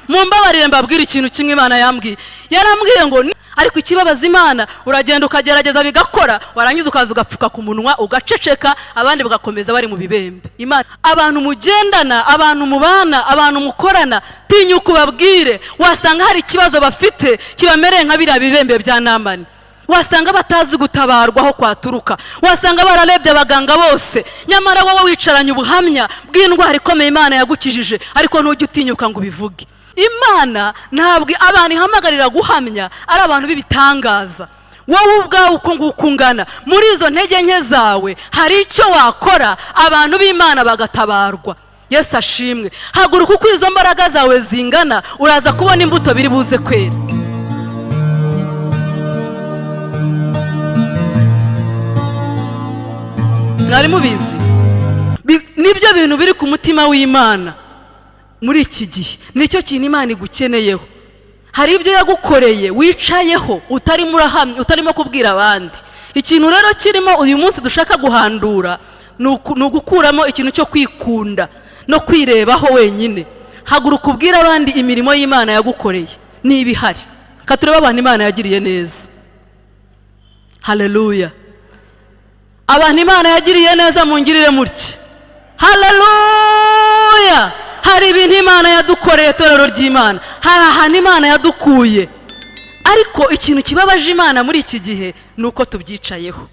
mumbabarire mbabwira ikintu kimwe Imana yambwiye. Yarambwiye ngo ariko ikibabaza Imana uragenda ukagerageza bigakora, warangiza ukaza ugapfuka ku munwa ugaceceka, abandi bagakomeza bari mu bibembe. Imana abantu mugendana, abantu mubana, abantu mukorana, tinyuka ubabwire. Wasanga hari ikibazo bafite kibamereye nka biriya bibembe bya Namani. Wasanga batazi gutabarwa aho kwaturuka, wasanga bararebye abaganga bose, nyamara wowe wicaranye ubuhamya bw'indwara ikomeye Imana yagukijije, ariko ntujye utinyuka ngo ubivuge. Imana ntabwo abantu ihamagarira guhamya ari abantu b'ibitangaza. Wowe ubwawe uko nguko ungana, muri izo ntege nke zawe hari icyo wakora, abantu b'Imana bagatabarwa. Yesu ashimwe. Haguruka uko izo mbaraga zawe zingana, uraza kubona imbuto biri buze kwera. Mwari mubizi nibyo bintu biri ku mutima w'Imana muri iki gihe, nicyo kintu Imana igukeneyeho. Hari ibyo yagukoreye wicayeho utarimo urahamya, utarimo kubwira abandi. Ikintu rero kirimo uyu munsi dushaka guhandura ni ugukuramo ikintu cyo kwikunda no kwirebaho wenyine. Haguruka ubwira abandi imirimo y'Imana yagukoreye niba ihari. Katureba abantu Imana yagiriye neza. Haleluya. Abantu Imana yagiriye neza mungirire mutya. Haleluya. Hari ibintu Imana yadukoreye, torero ry'Imana. Hari ahantu Imana yadukuye. Ariko ikintu kibabaje Imana muri iki gihe nuko tubyicayeho.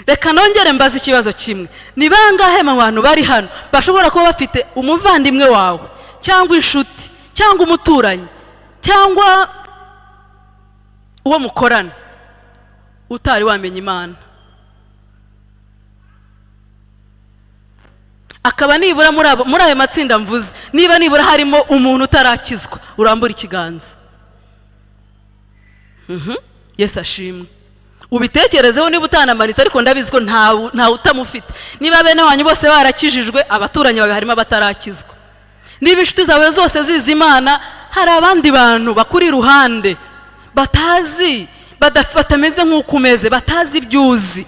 Reka nongere mbaza ikibazo kimwe. Ni bangahe mu bantu bari hano bashobora kuba bafite umuvandimwe wawe cyangwa inshuti cyangwa umuturanyi cyangwa uwo mukorana utari wamenya Imana? Akaba nibura muri ayo matsinda mvuze, niba nibura harimo umuntu utarakizwa, urambura ikiganza. Yesu ashimwe. Ubitekerezeho niba utanamanitse, ariko ndabizi ko nta utamufite. Niba bene wanyu bose barakijijwe, abaturanyi bawe harimo abatarakizwa. Niba inshuti zawe zose zizi Imana, hari abandi bantu bakuri iruhande batazi, batameze nk'uko umeze, batazi ibyuzi.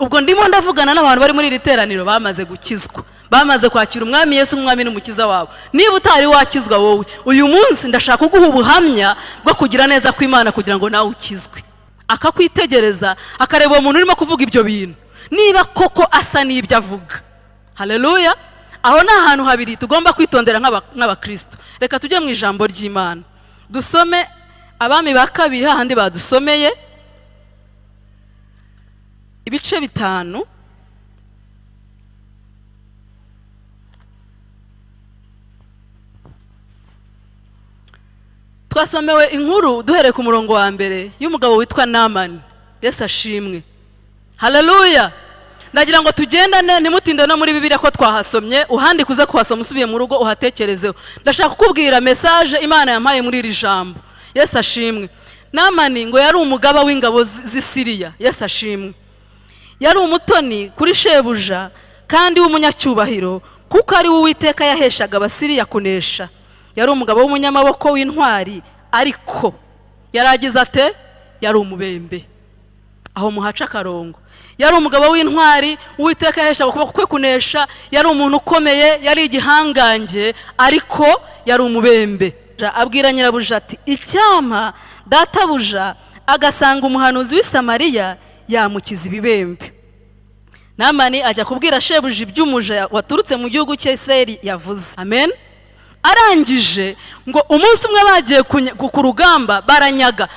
Ubwo ndimo ndavugana n'abantu bari muri iri teraniro bamaze gukizwa, bamaze kwakira umwami Yesu nk'umwami n'umukiza wabo. Niba utari wakizwa wowe, uyu munsi ndashaka kuguha ubuhamya bwo kugira neza kw'Imana kugira ngo nawe ukizwe. Akakwitegereza, akareba uwo muntu urimo kuvuga ibyo bintu, niba koko asa n'ibyo avuga. Haleluya. Aho ni ahantu habiri tugomba kwitondera nk'abakristo. Reka tujye mu ijambo ry'Imana dusome Abami ba kabiri, hahandi badusomeye ibice 5. Twasomewe inkuru duhereye ku murongo wa mbere y'umugabo witwa Namani. Yesu ashimwe. Haleluya. Ndagira ngo tugendane nimutinde no muri Bibiliya ko twahasomye, uhandi kuza kuhasoma usubiye mu rugo uhatekerezeho. Ndashaka kukubwira message Imana yampaye muri iri jambo. Yesu ashimwe. Namani ngo yari umugaba w'ingabo z'Isiriya. Yesu ashimwe. Yari umutoni kuri shebuja kandi w'umunyacyubahiro, kuko ari Uwiteka yaheshaga Abasiriya kunesha. Yari umugabo w'umunyamaboko w'intwari, ariko yaragize ate? Yari umubembe. Aho muhaca akarongo. Yari umugabo w'intwari, Uwiteka yaheshaga ukuboko kwe kunesha. Yari umuntu ukomeye, yari igihangange, ariko yari umubembe. Abwira nyirabuja ati, icyampa databuja agasanga umuhanuzi w'i Samariya yamukiza ibibembe. Namani ajya kubwira shebuja iby'umuja waturutse mu gihugu cya Isirayeli yavuze. Amen. Arangije ngo umunsi umwe bagiye ku rugamba, banyaga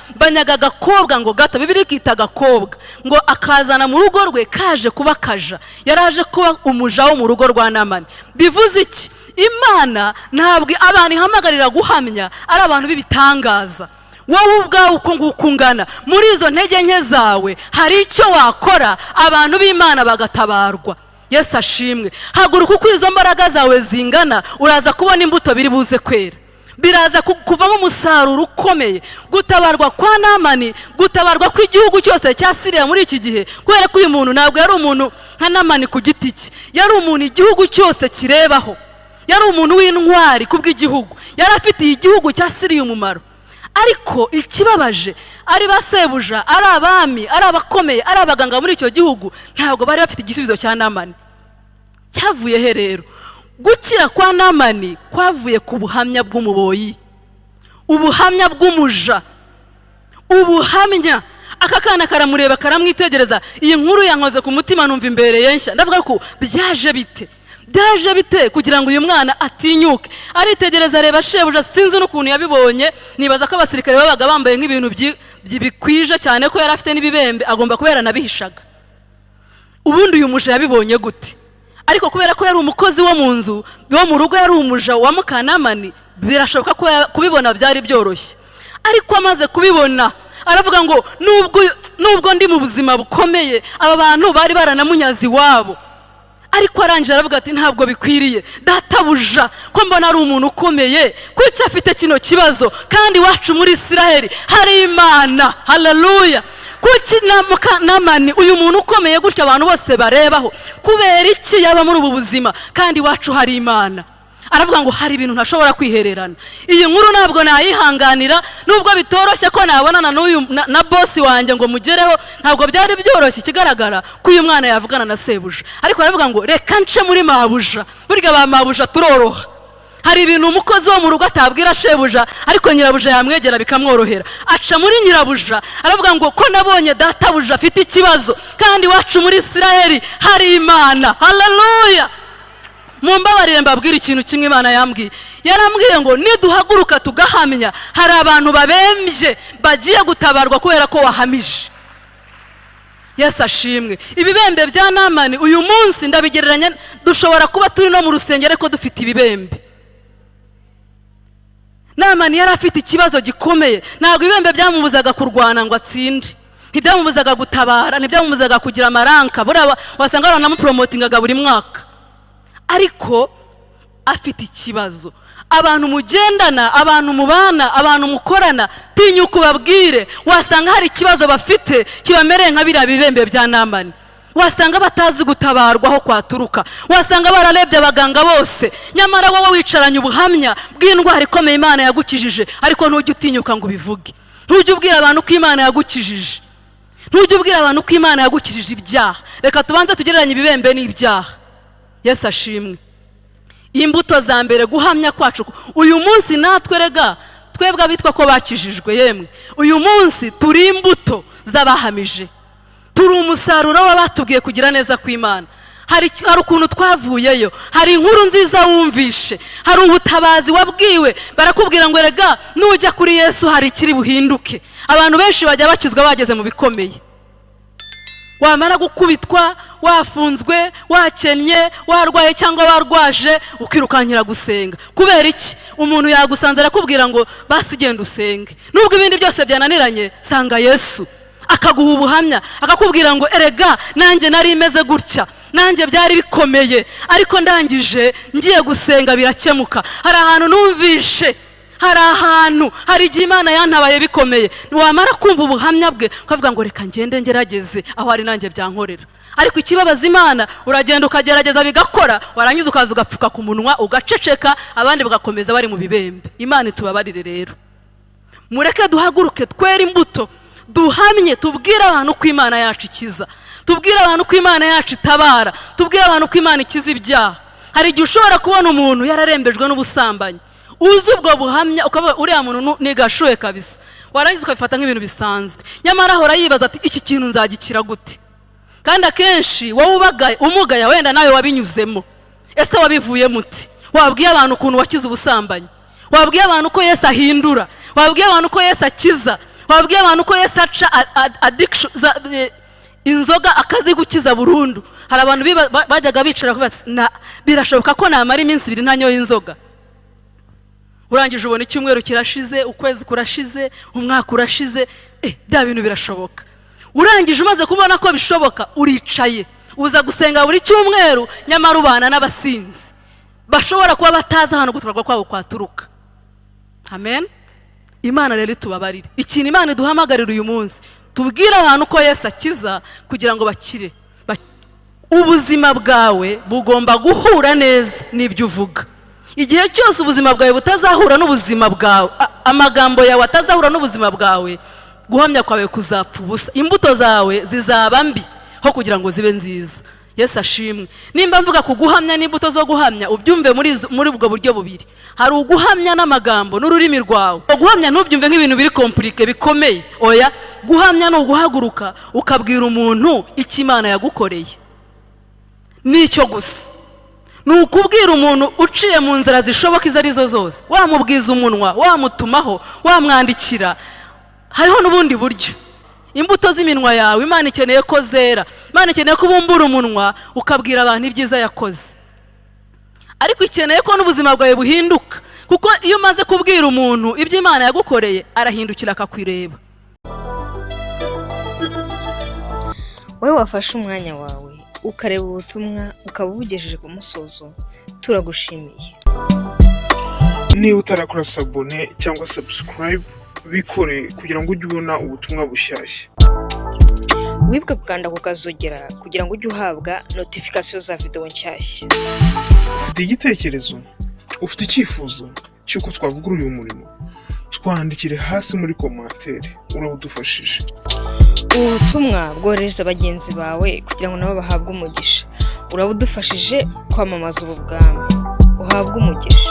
agakobwa ngo gato, Bibiliya ikita agakobwa, ngo akazana mu rugo rwe kaje kuba kaja. Yaraje kuba umuja wo mu rugo rwa Namani. Bivuze iki? Imana ntabwo abantu ihamagarira guhamya ari abantu b'ibitangaza. Wowe ubwawe uko nguko ungana, muri izo ntege nke zawe hari icyo wakora, abantu b'Imana bagatabarwa. Yesu ashimwe. Haguruka uko izo mbaraga zawe zingana, uraza kubona imbuto biri buze kwera. Biraza kuvamo umusaruro ukomeye. Gutabarwa kwa Namani, gutabarwa kw'igihugu cyose cya Siriya muri iki gihe, kubera ko uyu muntu ntabwo yari umuntu nka Namani ku giti cye, yari umuntu igihugu cyose kirebaho. Yari umuntu w'intwari kubw'igihugu, yari afitiye igihugu cya Siriya umumaro. Ariko ikibabaje, ari basebuja, ari abami, ari abakomeye, ari abaganga muri icyo gihugu, ntabwo bari bafite igisubizo cya Namani. Cyavuye he rero? Gukira kwa Namani kwavuye ku buhamya bw'umuboyi. ubuhamya bw'umuja, ubuhamya. Aka kana karamureba karamwitegereza, iyi nkuru yankoze ku mutima numva imbere yenshya, ndavuga ko byaje bite kugira ngo uyu mwana atinyuke. Aritegereza areba shebuja, sinzi n'ukuntu yabibonye, nibaza ko abasirikare babaga bambaye nk'ibintu bikwije cyane ko yari afite n'ibibembe, agomba kuba yaranabihishaga. Ubundi uyu muja yabibonye gute? Ariko kubera ko yari umukozi wo mu nzu, wo mu rugo, yari umuja wa Mukanamani, birashoboka ko kubibona byari byoroshye. Ariko amaze kubibona aravuga ngo nubwo ndi mu buzima bukomeye, aba bantu bari baranamunyazi wabo. Ariko arangije aravuga ati ntabwo bikwiriye, databuja ko mbona ari umuntu ukomeye, kuki afite kino kibazo kandi wacu muri Isiraheli hari Imana. Haleluya. Kuki Namani uyu muntu ukomeye gutya abantu bose barebaho, kubera iki yaba muri ubu buzima kandi wacu hari Imana? Aravuga ngo hari ibintu ntashobora kwihererana, iyi nkuru ntabwo nayihanganira, nubwo bitoroshye ko nabonana n'uyu na bosi wanjye ngo mugereho, ntabwo byari byoroshye. Ikigaragara ko uyu mwana yavugana na sebuja, ariko aravuga ngo reka nce muri mabuja. Burya ba mabuja turoroha, hari ibintu umukozi wo mu rugo atabwira shebuja, ariko nyirabuja yamwegera bikamworohera. Aca muri nyirabuja, aravuga ngo ko nabonye databuja afite ikibazo kandi wacu muri Isiraheli hari Imana. Haleluya. Mumbabarire mbabwira ikintu kimwe Imana yambwiye. Yarambwiye ngo niduhaguruka tugahamya, hari abantu babembye bagiye gutabarwa kubera ko wahamije. Yesu ashimwe. Ibibembe bya Namani uyu munsi ndabigereranya, dushobora kuba turi no mu rusengero ariko dufite ibibembe. Namani yari afite ikibazo gikomeye, ntabwo ibibembe byamubuzaga kurwana ngo atsinde, ntibyamubuzaga gutabara, ntibyamubuzaga kugira amaranka, buriya wasanga baranamupromotingaga buri mwaka. Ariko afite ikibazo. Abantu mugendana, abantu mubana, abantu mukorana, tinyuka ubabwire, wasanga hari ikibazo bafite kibamereye nka biriya bibembe bya Namani. Wasanga batazi gutabarwa aho kwaturuka, wasanga bararebye abaganga bose, nyamara wowe wicaranye ubuhamya bw'indwara ikomeye Imana yagukijije, ariko ntujye utinyuka ngo ubivuge. Ntujye ubwira abantu ko Imana yagukijije, ntujye ubwira abantu ko Imana yagukijije ibyaha. Reka tubanze tugereranye ibibembe n'ibyaha. Yesu ashimwe. Imbuto za mbere guhamya kwacu uyu munsi, natwe rega twebwe abitwa ko bakijijwe, yemwe uyu munsi turi imbuto z'abahamije, turi umusaruro w'abatubwiye kugira neza kw'Imana. Hari ukuntu twavuyeyo, hari inkuru nziza wumvishe, hari ubutabazi wabwiwe, barakubwira ngo rega nujya kuri Yesu hari ikiri buhinduke. Abantu benshi bajya bakizwa bageze mu bikomeye, wamara gukubitwa, wafunzwe, wakennye, warwaye cyangwa warwaje, ukirukankira gusenga. Kubera iki? Umuntu yagusanze arakubwira ngo basi genda usenge, nubwo ibindi byose byananiranye, sanga Yesu akaguha ubuhamya, akakubwira ngo erega nanjye nari imeze gutya, nanjye byari bikomeye, ariko ndangije ngiye gusenga birakemuka. Hari ahantu numvishe, hari igihe Imana yantabaye bikomeye, wamara kumva ubuhamya bwe ukavuga ngo reka ngende ngerageze aho ari nanjye byankorera. Ariko ikibabaza Imana, uragenda ukagerageza bigakora, warangiza ukaza ugapfuka ku munwa ugaceceka, abandi bagakomeza bari mu bibembe. Imana itubabarire rero. Mureke duhaguruke twere imbuto, duhamye, tubwire abantu ko Imana yacu ikiza, tubwire abantu ko Imana yacu itabara, tubwire abantu ko Imana ikiza ibyaha. Hari igihe ushobora kubona umuntu yararembejwe n'ubusambanyi, uzi ubwo buhamya ukavuga uriya muntu nigashuye kabisa, warangiza ukabifata nk'ibintu bisanzwe, nyamara ahora yibaza ati iki kintu nzagikira gute? Kandi akenshi wowe umugaya wenda nawe wabinyuzemo. Ese wabivuye muti? Wabwiye abantu ukuntu wakiza ubusambanyi, wabwiye abantu ko Yesu ahindura, wabwiye abantu ko Yesu akiza, wabwiye abantu ko Yesu aca addiction, inzoga akazigukiza burundu. Hari abantu bajyaga bicara kubaza, birashoboka ko namara iminsi 2 ntanyoye inzoga? Urangije ubona icyumweru kirashize, ukwezi kurashize, umwaka urashize, bya bintu birashoboka. Urangije umaze kubona ko bishoboka, uricaye uza gusenga buri cyumweru, nyamara ubana n'abasinzi bashobora kuba batazi ahantu guturwa kwabo kwaturuka. Amen. Imana rero tubabarire. Ikintu Imana iduhamagarira uyu munsi, tubwire abantu ko Yesu akiza kugira ngo bakire. Ubuzima bwawe bugomba guhura neza n'ibyo uvuga. Igihe cyose ubuzima bwawe butazahura n'ubuzima bwawe, amagambo yawe atazahura n'ubuzima bwawe, guhamya kwawe kuzapfa ubusa. Imbuto zawe zizaba mbi ho kugira ngo zibe nziza. Yesu ashimwe. Nimba mvuga kuguhamya n'imbuto zo guhamya ubyumve muri ubwo buryo bubiri. Hari uguhamya n'amagambo n'ururimi rwawe. Guhamya ntubyumve nk'ibintu biri komplike bikomeye. Oya, guhamya no guhaguruka ukabwira umuntu icyo Imana yagukoreye. Nicyo gusa. Nukubwira umuntu uciye mu nzira zishoboka izo arizo zose. Wamubwiza umunwa, wamutumaho, wamwandikira. Hariho n'ubundi buryo. Imbuto z'iminwa yawe Imana ikeneye ko zera. Imana ikeneye ko ubumbura umunwa ukabwira abantu ibyiza yakoze. Ariko ikeneye ko n'ubuzima bwawe buhinduka, kuko iyo umaze kubwira umuntu ibyo Imana yagukoreye arahindukira akakwireba. Wowe wafashe umwanya wawe ukareba ubutumwa ukaba ubugejeje ku musozo, turagushimiye. Niba utarakora sabone cyangwa subscribe bikore kugira ngo ujye ubona ubutumwa bushyashya. Wibuke gukanda ku kazogera kugira ngo ujye uhabwa notification za video nshyashya. Ufite igitekerezo, ufite icyifuzo cy'uko twavugurura uyu murimo, twandikire hasi muri commentaire, urabudufashije. Ubutumwa bwohereza bagenzi bawe kugira ngo nabo bahabwe umugisha. Urabudufashije kwamamaza ubu bwami. Uhabwe umugisha.